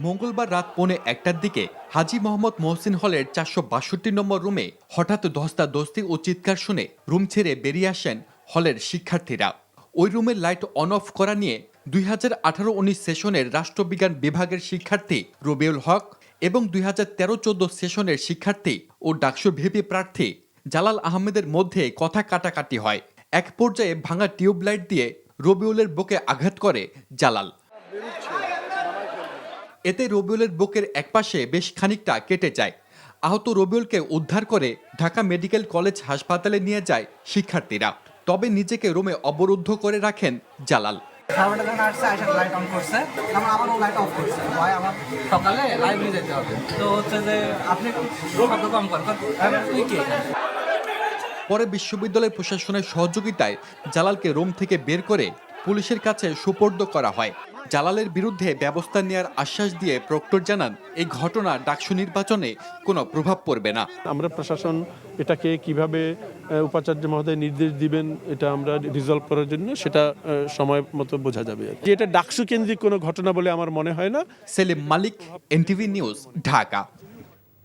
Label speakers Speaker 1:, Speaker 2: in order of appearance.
Speaker 1: মঙ্গলবার রাত 1:45টার দিকে হাজী মোহাম্মদ মহসিন হলের 462 নম্বর রুমে হঠাৎ ধস্তাধস্তি ও চিৎকার শুনে রুম ছেড়ে বেরিয়ে আসেন হলের শিক্ষার্থীরা। ওই রুমের লাইট অন অফ করা নিয়ে 2018-19 সেশনের রাষ্ট্রবিজ্ঞান বিভাগের শিক্ষার্থী রবিউল হক এবং 2013-14 সেশনের শিক্ষার্থী ও ডাকসু ভিপি প্রার্থী জালাল আহমেদের মধ্যে কথা কাটাকাটি হয়। এক পর্যায়ে ভাঙা টিউবলাইট দিয়ে রবিউলের বুকে আঘাত করে জালাল। এতে রবিউলের বুকের একপাশে বেশ খানিকটা কেটে যায়। আহত রবিউলকে উদ্ধার করে ঢাকা মেডিকেল কলেজ হাসপাতালে নিয়ে যায় শিক্ষার্থীরা। তবে নিজেকে রুমে অবরুদ্ধ করে রাখেন জালাল।
Speaker 2: সকালে লাইব্রেরি যেতে হবে, তো হচ্ছে যে আপনি শব্দ কম করেন।
Speaker 1: পরে বিশ্ববিদ্যালয় প্রশাসনের সহযোগিতায় জালালকে রুম থেকে বের করে পুলিশের কাছে সুপর্দ করা হয়। জালালের বিরুদ্ধে ব্যবস্থা নেওয়ার আশ্বাস দিয়ে প্রক্টর জানান, এই ঘটনা ডাকসু নির্বাচনে কোনো প্রভাব পড়বে না।
Speaker 3: আমরা প্রশাসন এটাকে কিভাবে উপাচার্য মহোদয় নির্দেশ দিবেন এটা আমরা রিজলভ করার জন্য সেটা সময় মতো বোঝা যাবে। এটা ডাকসু কেন্দ্রিক কোনো ঘটনা বলে আমার মনে হয় না।
Speaker 1: সেলিম মালিক, এনটিভি নিউজ, ঢাকা।